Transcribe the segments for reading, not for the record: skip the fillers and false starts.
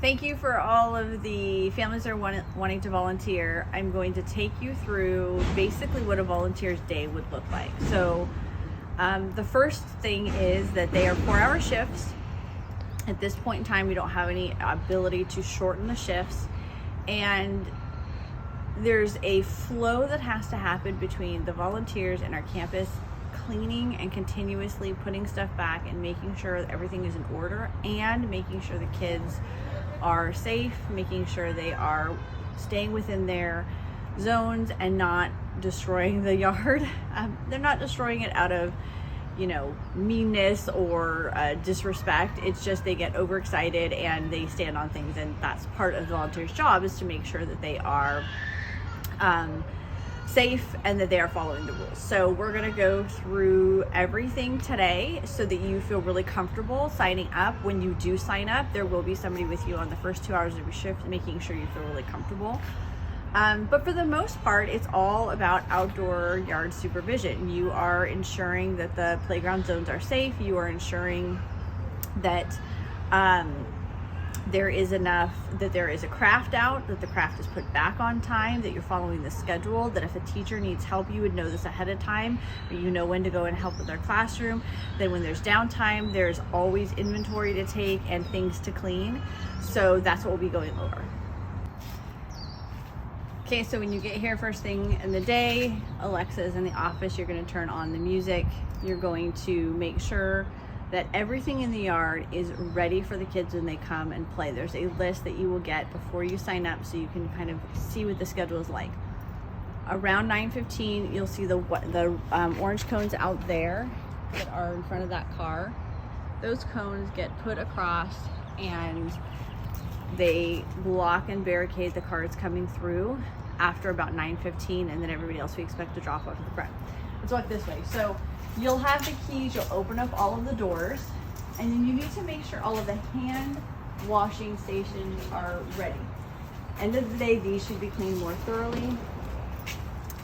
Thank you for all of the families that are wanting to volunteer. I'm going to take you through basically what a volunteer's day would look like. So the first thing is that they are 4-hour shifts. At this point in time, we don't have any ability to shorten the shifts. And there's a flow that has to happen between the volunteers and our campus, cleaning and continuously putting stuff back and making sure that everything is in order, and making sure the kids are safe, making sure they are staying within their zones and not destroying the yard. They're not destroying it out of, meanness or disrespect. It's just they get overexcited and they stand on things, and that's part of the volunteer's job, is to make sure that they are safe and that they are following the rules. So we're going to go through everything today so that you feel really comfortable signing up. When you do sign up, there will be somebody with you on the first 2 hours of your shift, making sure you feel really comfortable. But for the most part, it's all about outdoor yard supervision. You are ensuring that the playground zones are safe. You are ensuring that there is a craft out, that the craft is put back on time, that you're following the schedule, that if a teacher needs help, you would know this ahead of time, or you know when to go and help with their classroom. Then when there's downtime, there's always inventory to take and things to clean. So that's what we'll be going over. Okay, so when you get here first thing in the day, Alexa is in the office. You're going to turn on the music. You're going to make sure that everything in the yard is ready for the kids when they come and play. There's a list that you will get before you sign up, so you can kind of see what the schedule is like. Around 9:15, you'll see the orange cones out there that are in front of that car. Those cones get put across and they block and barricade the cars coming through after about 9:15, and then everybody else we expect to drop off to the front. Let's walk this way. So you'll have the keys, you'll open up all of the doors, and then you need to make sure all of the hand washing stations are ready. End of the day, these should be cleaned more thoroughly.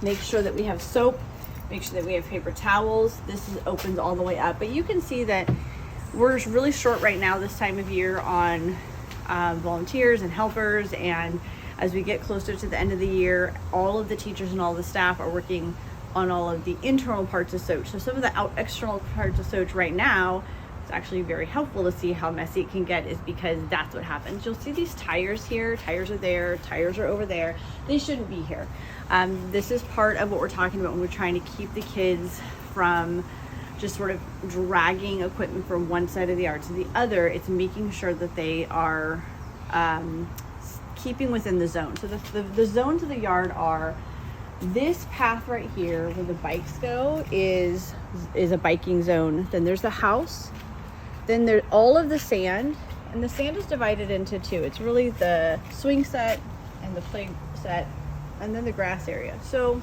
Make sure that we have soap, make sure that we have paper towels. Opens all the way up, but you can see that we're really short right now this time of year on volunteers and helpers, and as we get closer to the end of the year, all of the teachers and all the staff are working on all of the internal parts of SOCHH. So some of the external parts of SOCHH right now, it's actually very helpful to see how messy it can get, is because that's what happens. You'll see these tires here, tires are there, tires are over there. They shouldn't be here. This is part of what we're talking about when we're trying to keep the kids from just sort of dragging equipment from one side of the yard to the other. It's making sure that they are keeping within the zone. So the zones of the yard are this path right here where the bikes go is a biking zone. Then there's the house. Then there's all of the sand, and the sand is divided into two. It's really the swing set and the play set, and then the grass area. So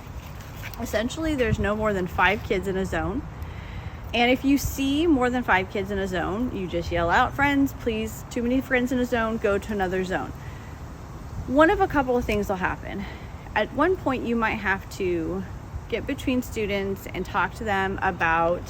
essentially there's no more than 5 kids in a zone. And if you see more than 5 kids in a zone, you just yell out, "Friends, please, too many friends in a zone, go to another zone." One of a couple of things will happen. At one point, you might have to get between students and talk to them about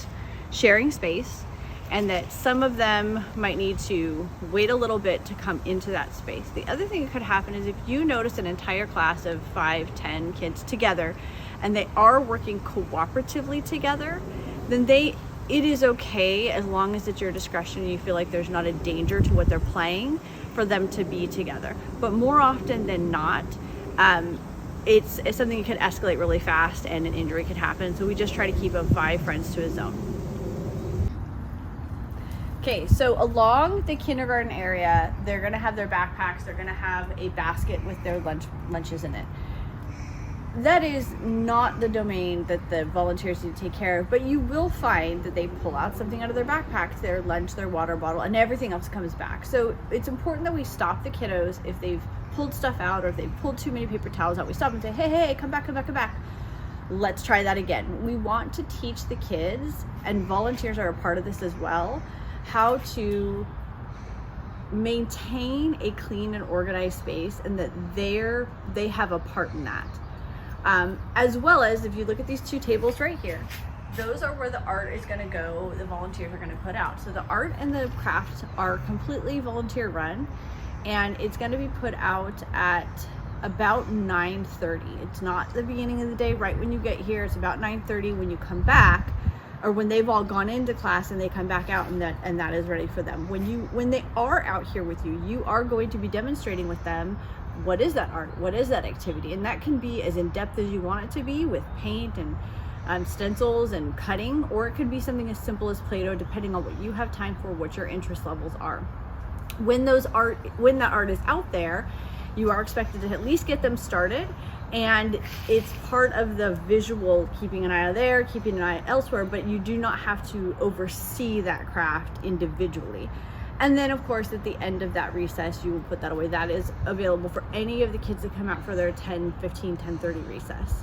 sharing space, and that some of them might need to wait a little bit to come into that space. The other thing that could happen is if you notice an entire class of 5, 10 kids together, and they are working cooperatively together, then it is okay, as long as it's your discretion and you feel like there's not a danger to what they're playing, for them to be together. But more often than not, it's something that could escalate really fast and an injury could happen. So we just try to keep them 5 friends to a zone. Okay, so along the kindergarten area, they're gonna have their backpacks, they're gonna have a basket with their lunches in it. That is not the domain that the volunteers need to take care of, but you will find that they pull out something out of their backpacks, their lunch, their water bottle, and everything else comes back. So it's important that we stop the kiddos if they've pulled stuff out, or if they've pulled too many paper towels out. We stop and say, hey, come back. Let's try that again. We want to teach the kids, and volunteers are a part of this as well, how to maintain a clean and organized space, and that they have a part in that. As well as, if you look at these 2 tables right here, those are where the art is going to go, the volunteers are going to put out. So the art and the craft are completely volunteer run, and it's going to be put out at about 9:30. It's not the beginning of the day right when you get here. It's about 9:30 when you come back, or when they've all gone into class and they come back out, and that is ready for them. When they are out here with you, you are going to be demonstrating with them what is that art, what is that activity, and that can be as in-depth as you want it to be, with paint and stencils and cutting, or it could be something as simple as Play-Doh, depending on what you have time for, what your interest levels are. When that art is out there, you are expected to at least get them started, and it's part of the visual, keeping an eye out there, keeping an eye elsewhere, but you do not have to oversee that craft individually. And then of course at the end of that recess, you will put that away. That is available for any of the kids that come out for their 10:15, 10:30 recess.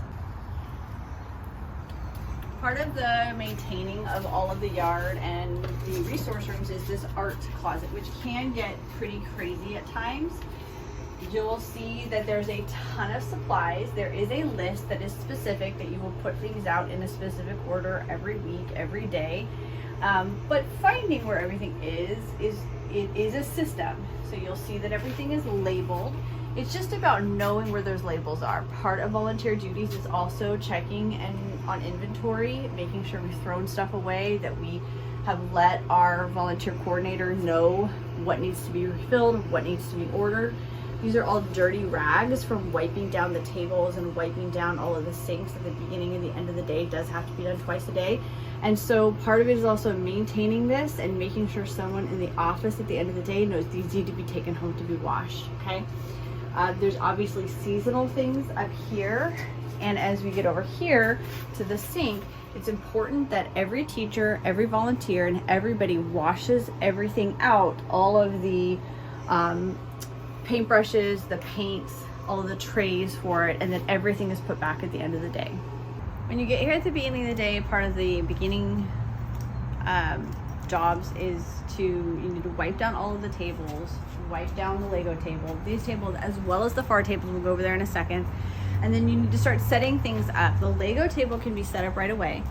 Part of the maintaining of all of the yard and the resource rooms is this art closet, which can get pretty crazy at times. You'll see that there's a ton of supplies. There is a list that is specific, that you will put things out in a specific order every week, every day. But finding where everything is a system. So you'll see that everything is labeled. It's just about knowing where those labels are. Part of volunteer duties is also checking on inventory, making sure we've thrown stuff away, that we have let our volunteer coordinator know what needs to be refilled, what needs to be ordered. These are all dirty rags from wiping down the tables and wiping down all of the sinks at the beginning and the end of the day. It does have to be done twice a day. And so part of it is also maintaining this and making sure someone in the office at the end of the day knows these need to be taken home to be washed, okay? There's obviously seasonal things up here. And as we get over here to the sink, it's important that every teacher, every volunteer, and everybody washes everything out, all of the paintbrushes, the paints, all of the trays for it, and then everything is put back at the end of the day. When you get here at the beginning of the day, part of the beginning jobs is you need to wipe down all of the tables, wipe down the Lego table, these tables, as well as the far tables. We'll go over there in a second. And then you need to start setting things up. The Lego table can be set up right away.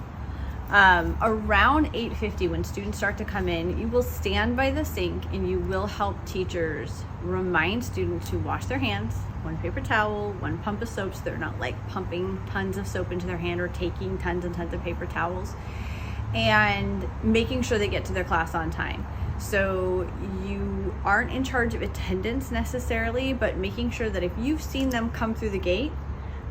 Around 8:50, when students start to come in, you will stand by the sink and you will help teachers remind students to wash their hands, one paper towel, one pump of soap, so they're not like pumping tons of soap into their hand or taking tons and tons of paper towels, and making sure they get to their class on time. So you aren't in charge of attendance necessarily, but making sure that if you've seen them come through the gate,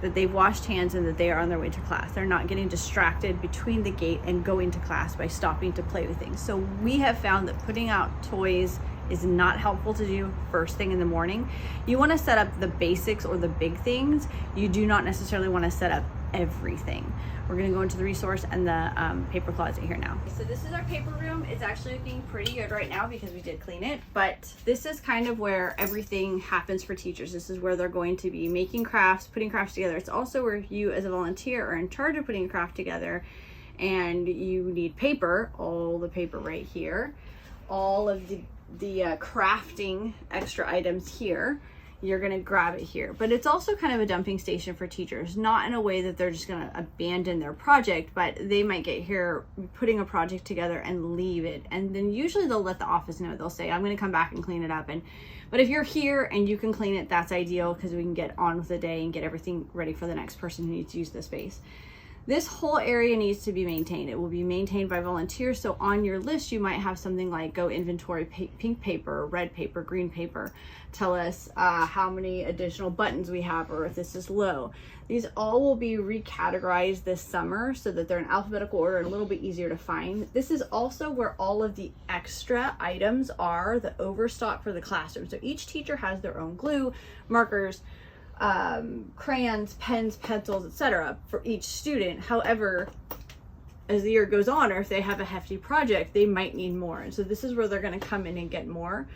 that they've washed hands and that they are on their way to class. They're not getting distracted between the gate and going to class by stopping to play with things. So we have found that putting out toys is not helpful to do first thing in the morning. You want to set up the basics or the big things. You do not necessarily want to set up everything. We're going to go into the resource and the paper closet here now. So this is our paper room. It's actually looking pretty good right now because we did clean it, but this is kind of where everything happens for teachers. This is where they're going to be making crafts, putting crafts together. It's also where you as a volunteer are in charge of putting a craft together, and you need paper, all the paper right here, all of the crafting extra items here. You're going to grab it here. But it's also kind of a dumping station for teachers, not in a way that they're just going to abandon their project, but they might get here putting a project together and leave it. And then usually they'll let the office know. They'll say, I'm going to come back and clean it up. But if you're here and you can clean it, that's ideal, because we can get on with the day and get everything ready for the next person who needs to use the space. This whole area needs to be maintained. It will be maintained by volunteers. So on your list, you might have something like go inventory pink paper, red paper, green paper. Tell us how many additional buttons we have, or if this is low. These all will be recategorized this summer so that they're in alphabetical order and a little bit easier to find. This is also where all of the extra items are, the overstock for the classroom. So each teacher has their own glue, markers, crayons, pens, pencils, etc. for each student. However, as the year goes on, or if they have a hefty project, they might need more. And so this is where they're going to come in and get more.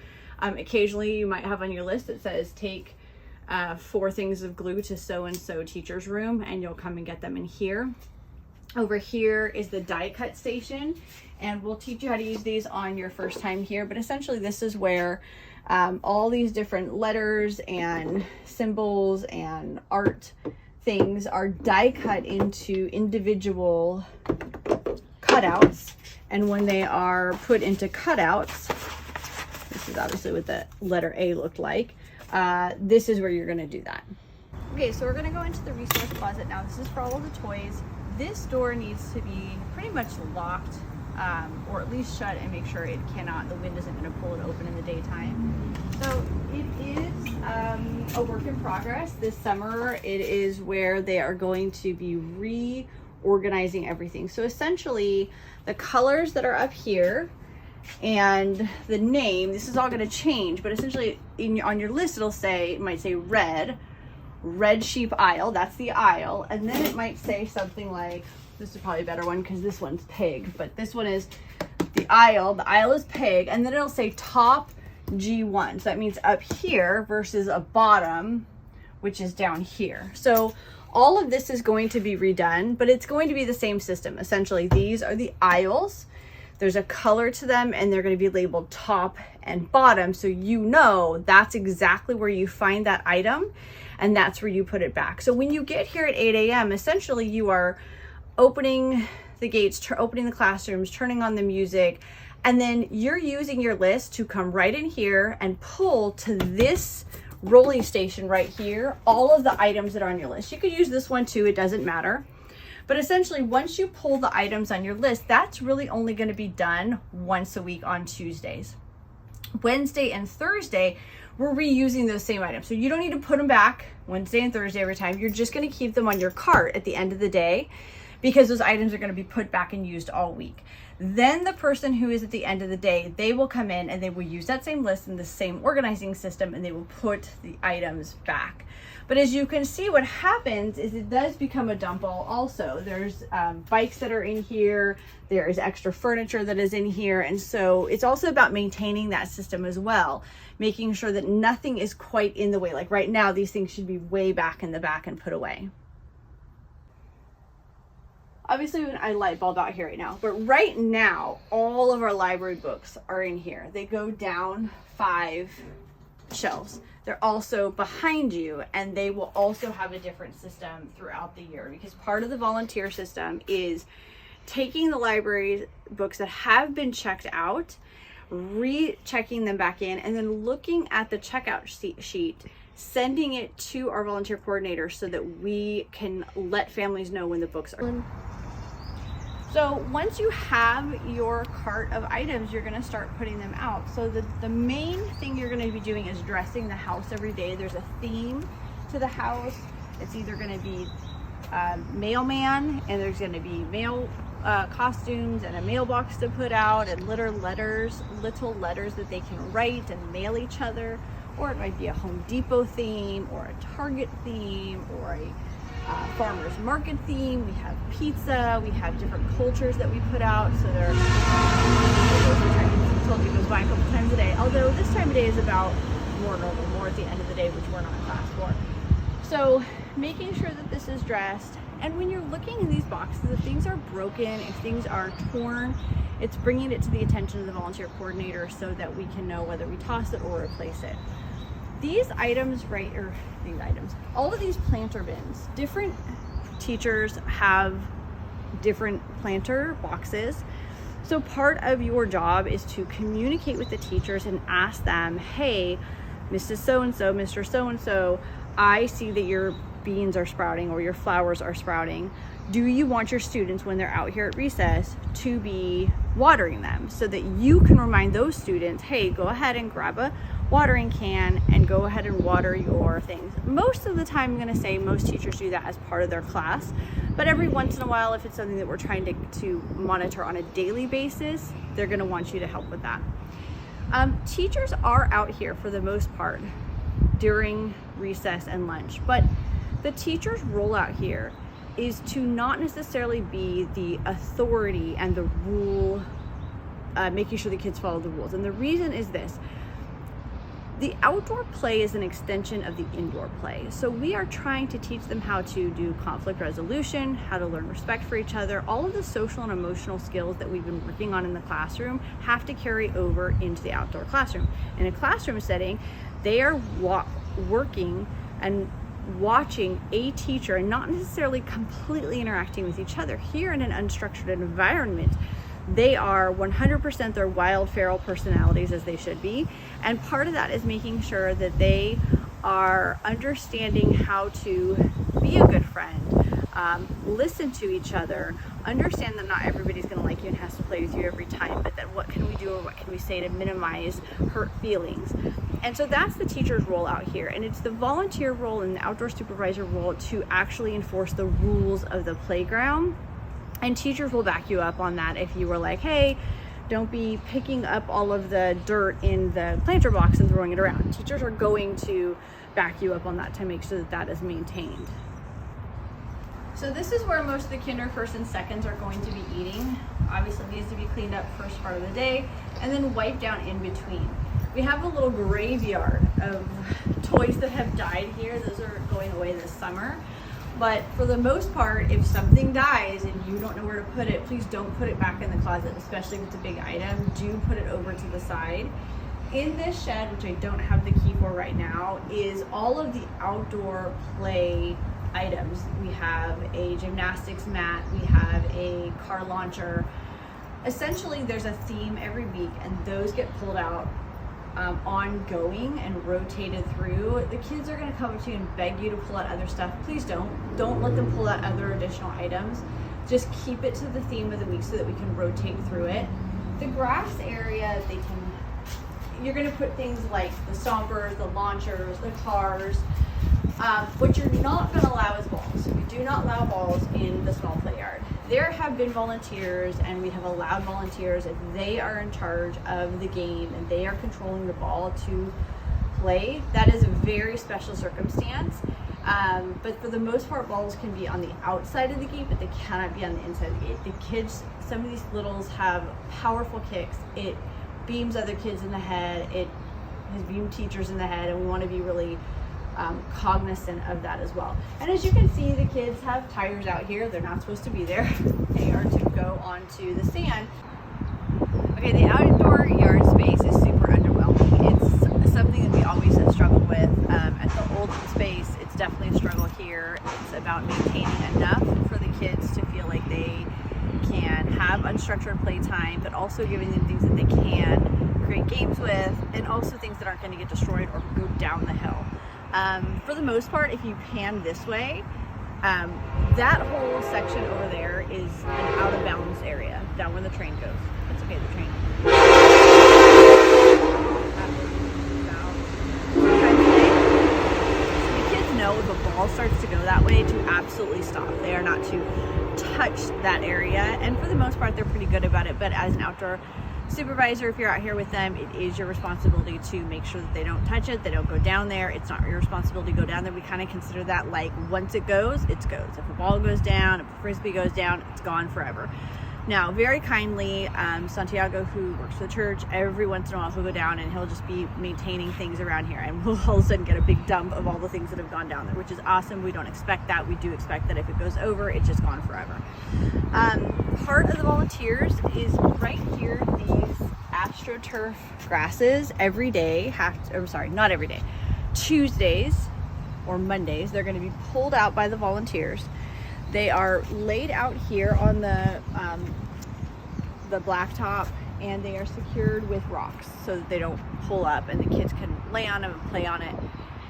Occasionally you might have on your list that says take 4 things of glue to so-and-so teacher's room, and you'll come and get them in here. Over here is the die cut station, and we'll teach you how to use these on your first time here. But essentially this is where all these different letters and symbols and art things are die cut into individual cutouts, and when they are put into cutouts, This is obviously what the letter A looked like. This is where you're gonna do that. Okay, so we're gonna go into the resource closet now. This is for all of the toys. This door needs to be pretty much locked, or at least shut, and make sure the wind isn't gonna pull it open in the daytime. So it is a work in progress. This summer, it is where they are going to be reorganizing everything. So essentially, the colors that are up here and the name, this is all going to change, but essentially on your list it might say red sheep aisle, that's the aisle, and then it might say something like, this is probably a better one because this one's pig, but this one is the aisle is pig, and then it'll say top G1, so that means up here versus a bottom, which is down here. So all of this is going to be redone, but it's going to be the same system. Essentially, these are the aisles. There's a color to them, and they're going to be labeled top and bottom, so you know that's exactly where you find that item, and that's where you put it back. So when you get here at 8 a.m., essentially you are opening the gates, opening the classrooms, turning on the music, and then you're using your list to come right in here and pull to this rolling station right here all of the items that are on your list. You could use this one too, it doesn't matter. But essentially, once you pull the items on your list, that's really only going to be done once a week on Tuesdays. Wednesday and Thursday, we're reusing those same items. So you don't need to put them back Wednesday and Thursday every time. You're just going to keep them on your cart at the end of the day, because those items are going to be put back and used all week. Then the person who is at the end of the day, they will come in and they will use that same list and the same organizing system, and they will put the items back. But as you can see, what happens is it does become a dump all also. There's bikes that are in here, there is extra furniture that is in here, and so it's also about maintaining that system as well, making sure that nothing is quite in the way. Like right now, these things should be way back in the back and put away. Obviously, I light bulb out here right now, but right now, all of our library books are in here. They go down 5 shelves. They're also behind you, and they will also have a different system throughout the year, because part of the volunteer system is taking the library books that have been checked out, rechecking them back in, and then looking at the checkout sheet, sending it to our volunteer coordinator so that we can let families know when the books are. So once you have your cart of items, you're going to start putting them out. So the main thing you're going to be doing is dressing the house every day. There's a theme to the house. It's either going to be mailman, and there's going to be mail costumes and a mailbox to put out, and little letters that they can write and mail each other. Or it might be a Home Depot theme, or a Target theme, or a farmer's market theme. We have pizza, we have different cultures that we put out. So there are, I told you, it goes by a couple times a day, although this time of day is about more normal, more at the end of the day, which we're not in class for. So making sure that this is dressed, and when you're looking in these boxes, if things are broken, if things are torn, it's bringing it to the attention of the volunteer coordinator so that we can know whether we toss it or replace it. These items, all of these planter bins, different teachers have different planter boxes. So part of your job is to communicate with the teachers and ask them, hey, Mrs. So-and-so, Mr. So-and-so, I see that your beans are sprouting or your flowers are sprouting. Do you want your students, when they're out here at recess, to be watering them, so that you can remind those students, hey, go ahead and grab a watering can and go ahead and water your things. Most of the time, I'm going to say most teachers do that as part of their class, but every once in a while, if it's something that we're trying to monitor on a daily basis, they're going to want you to help with that. Teachers are out here for the most part during recess and lunch, but the teacher's role out here is to not necessarily be the authority and the rule, making sure the kids follow the rules. And the reason is this: the outdoor play is an extension of the indoor play. So we are trying to teach them how to do conflict resolution, how to learn respect for each other. All of the social and emotional skills that we've been working on in the classroom have to carry over into the outdoor classroom. In a classroom setting, they are working and watching a teacher and not necessarily completely interacting with each other. Here in an unstructured environment, They are 100% their wild feral personalities, as they should be. And part of that is making sure that they are understanding how to be a good friend, listen to each other, understand that not everybody's going to like you and has to play with you every time, but that what can we do or what can we say to minimize hurt feelings. And so that's the teacher's role out here, and it's the volunteer role and the outdoor supervisor role to actually enforce the rules of the playground. And teachers will back you up on that if you were like, hey, don't be picking up all of the dirt in the planter box and throwing it around. Teachers are going to back you up on that to make sure that that is maintained. So this is where most of the kinder, first and seconds are going to be eating. Obviously it needs to be cleaned up first part of the day and then wiped down in between. We have a little graveyard of toys that have died here. Those are going away this summer. But for the most part, if something dies and you don't know where to put it, please don't put it back in the closet, especially if it's a big item. Do put it over to the side. In this shed, which I don't have the key for right now, is all of the outdoor play items. We have a gymnastics mat, we have a car launcher. Essentially, there's a theme every week, and those get pulled out ongoing and rotated through. The kids are going to come up to you and beg you to pull out other stuff. Please don't let them pull out other additional items. Just keep it to the theme of the week so that we can rotate through it. The grass area, you're going to put things like the stompers, the launchers, the cars. What you're not going to allow is balls. We do not allow balls in the small play yard. There have been volunteers, and we have allowed volunteers, if they are in charge of the game and they are controlling the ball to play. That is a very special circumstance. But for the most part, balls can be on the outside of the gate, but they cannot be on the inside of the gate. The kids, some of these littles have powerful kicks. It beams other kids in the head. It has beamed teachers in the head, and we want to be really cognizant of that as well. And as you can see, the kids have tires out here. They're not supposed to be there. They are to go onto the sand. Okay, the outdoor yard space is super underwhelming. It's something that we always have struggled with. At the old space, it's definitely a struggle here. It's about maintaining enough for the kids to feel like they can have unstructured playtime, but also giving them things that they can create games with, and also things that aren't going to get destroyed or go down the hill. For the most part, if you pan this way, that whole section over there is an out of bounds area, down where the train goes. It's okay, the train. The kids know if a ball starts to go that way to absolutely stop. They are not to touch that area, and for the most part, they're pretty good about it. But as an outdoor supervisor, if you're out here with them, it is your responsibility to make sure that they don't touch it, they don't go down there. It's not your responsibility to go down there. We kind of consider that like once it goes, it goes. If a ball goes down, if a frisbee goes down, it's gone forever. Now, very kindly, Santiago, who works for the church, every once in a while he'll go down and he'll just be maintaining things around here, and we'll all of a sudden get a big dump of all the things that have gone down there, which is awesome. We don't expect that. We do expect that if it goes over, it's just gone forever. Part of the volunteers is right here, these AstroTurf grasses every day not every day, Tuesdays or Mondays, they're going to be pulled out by the volunteers. They are laid out here on the blacktop, and they are secured with rocks so that they don't pull up, and the kids can lay on them and play on it.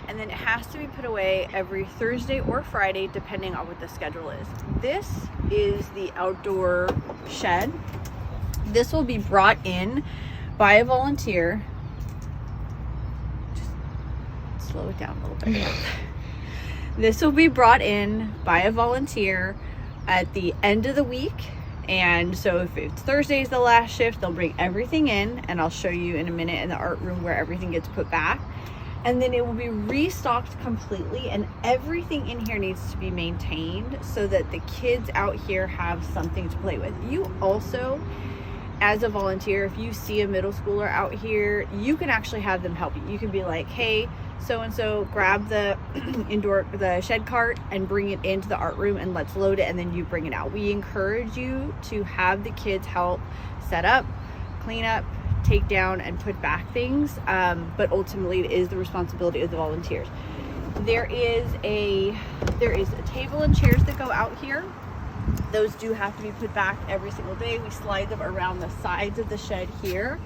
And then it has to be put away every Thursday or Friday, depending on what the schedule is. This is the outdoor shed. This will be brought in by a volunteer. Just slow it down a little bit. This will be brought in by a volunteer at the end of the week. And so if it's Thursday's the last shift, they'll bring everything in, and I'll show you in a minute in the art room where everything gets put back. And then it will be restocked completely, and everything in here needs to be maintained so that the kids out here have something to play with. You also, as a volunteer, if you see a middle schooler out here, you can actually have them help you. You can be like, hey, so-and-so, grab the the shed cart and bring it into the art room, and let's load it, and then you bring it out. We encourage you to have the kids help set up, clean up, take down, and put back things, but ultimately it is the responsibility of the volunteers. There is a table and chairs that go out here. Those do have to be put back every single day. We slide them around the sides of the shed here.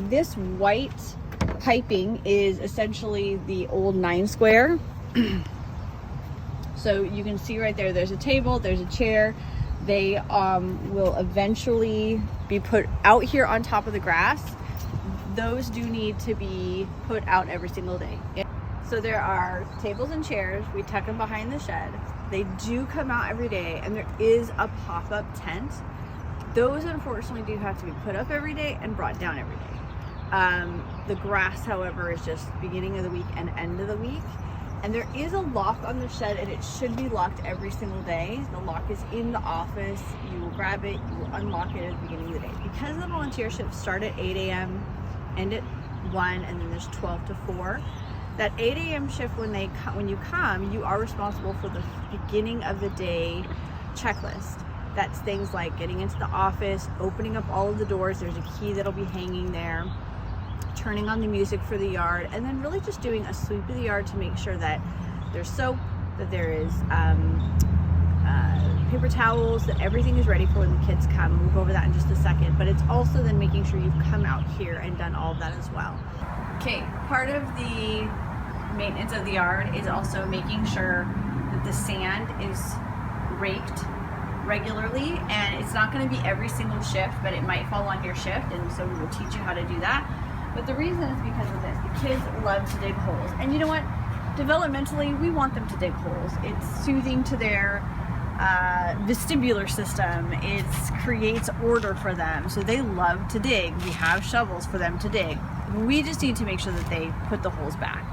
This white piping is essentially the old 9 square. So you can see right there, there's a table, there's a chair. They will eventually be put out here on top of the grass. Those do need to be put out every single day. So there are tables and chairs. We tuck them behind the shed. They do come out every day, and there is a pop-up tent. Those unfortunately do have to be put up every day and brought down every day. The grass, however, is just beginning of the week and end of the week. And there is a lock on the shed, and it should be locked every single day. The lock is in the office. You will grab it, you will unlock it at the beginning of the day. Because the volunteer shifts start at 8 a.m., end at 1, and then there's 12 to 4. That 8 a.m. shift, when you come, you are responsible for the beginning of the day checklist. That's things like getting into the office, opening up all of the doors. There's a key that'll be hanging there, turning on the music for the yard, and then really just doing a sweep of the yard to make sure that there's soap, that there is paper towels, that everything is ready for when the kids come. We'll go over that in just a second, but it's also then making sure you've come out here and done all of that as well. Okay, part of the maintenance of the yard is also making sure that the sand is raked regularly, and it's not going to be every single shift, but it might fall on your shift, and so we will teach you how to do that. But the reason is because of this. The kids love to dig holes, and you know what? Developmentally, we want them to dig holes. It's soothing to their vestibular system. It creates order for them, so they love to dig. We have shovels for them to dig. We just need to make sure that they put the holes back.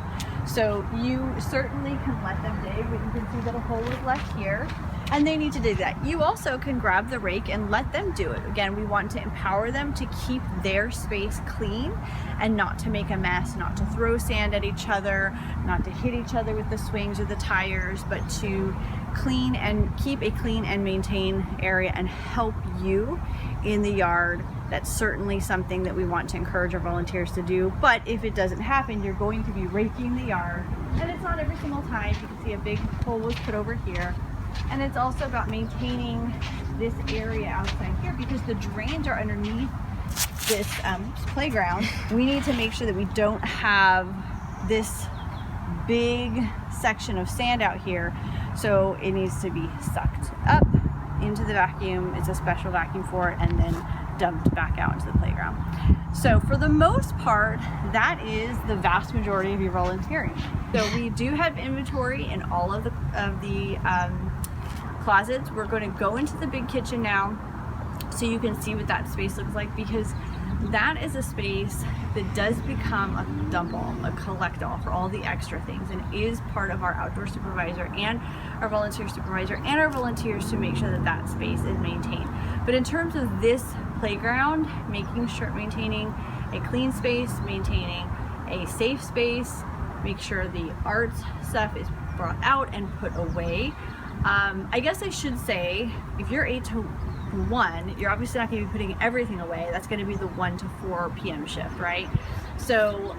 So you certainly can let them dig, but you can see that a hole is left here, and they need to dig that. You also can grab the rake and let them do it. Again, we want to empower them to keep their space clean and not to make a mess, not to throw sand at each other, not to hit each other with the swings or the tires, but to clean and keep a clean and maintain area and help you in the yard. That's certainly something that we want to encourage our volunteers to do. But if it doesn't happen, you're going to be raking the yard, and it's not every single time. You can see a big hole was put over here. And it's also about maintaining this area outside here, because the drains are underneath this playground. We need to make sure that we don't have this big section of sand out here, so it needs to be sucked up into the vacuum. It's a special vacuum for it, and then dumped back out into the playground. So for the most part, that is the vast majority of your volunteering. So we do have inventory in all of the closets. We're going to go into the big kitchen now so you can see what that space looks like, because that is a space that does become a dump all, a collect all for all the extra things, and is part of our outdoor supervisor and our volunteer supervisor and our volunteers to make sure that that space is maintained. But in terms of this playground, maintaining a clean space, maintaining a safe space, make sure the art stuff is brought out and put away. I guess I should say, if you're 8 to 1, you're obviously not going to be putting everything away. That's going to be the 1 to 4 p.m. shift, right? So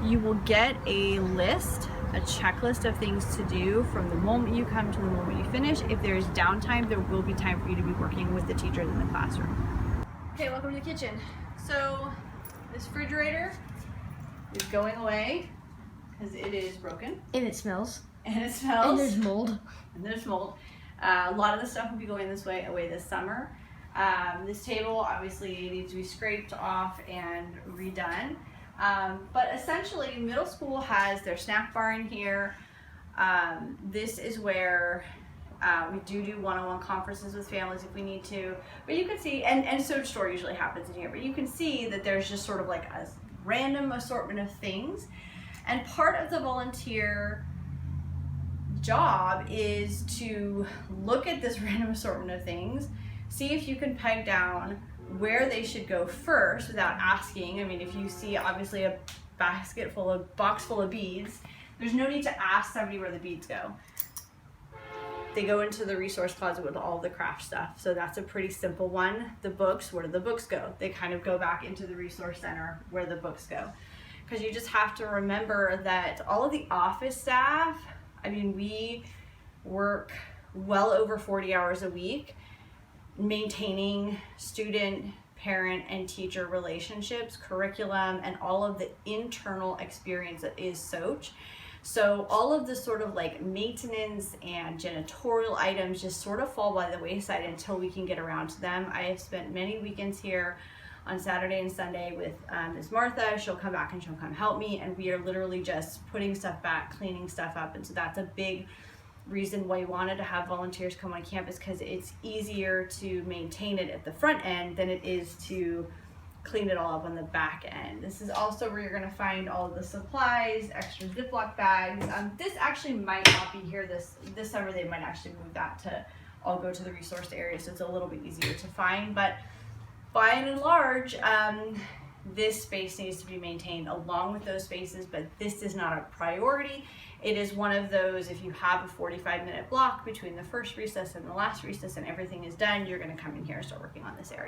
you will get a list, a checklist of things to do from the moment you come to the moment you finish. If there's downtime, there will be time for you to be working with the teachers in the classroom. Okay, welcome to the kitchen. So this refrigerator is going away because it is broken. And it smells. And it smells. And there's mold. And there's mold. A lot of the stuff will be going away this summer. This table obviously needs to be scraped off and redone. But essentially, middle school has their snack bar in here. This is where we do one-on-one conferences with families if we need to. But you can see, and so store usually happens in here, but you can see that there's just sort of like a random assortment of things. And part of the volunteer job is to look at this random assortment of things, see if you can peg down where they should go first without asking. I mean, if you see obviously a box full of beads, there's no need to ask somebody where the beads go. They go into the resource closet with all the craft stuff. So that's a pretty simple one. The books, where do the books go? They kind of go back into the resource center where the books go. Because you just have to remember that all of the office staff, I mean, we work well over 40 hours a week, maintaining student, parent, and teacher relationships, curriculum, and all of the internal experience that is SOCHH. So all of the sort of like maintenance and janitorial items just sort of fall by the wayside until we can get around to them. I have spent many weekends here on Saturday and Sunday with Ms. Martha. She'll come back and she'll come help me, and we are literally just putting stuff back, cleaning stuff up. And so that's a big reason why we wanted to have volunteers come on campus, because it's easier to maintain it at the front end than it is to clean it all up on the back end. This is also where you're going to find all of the supplies, extra Ziploc bags. This actually might not be here this summer. They might actually move that to all go to the resource area, so it's a little bit easier to find. But by and large, this space needs to be maintained along with those spaces, but this is not a priority. It is one of those, if you have a 45-minute block between the first recess and the last recess and everything is done, you're going to come in here and start working on this area.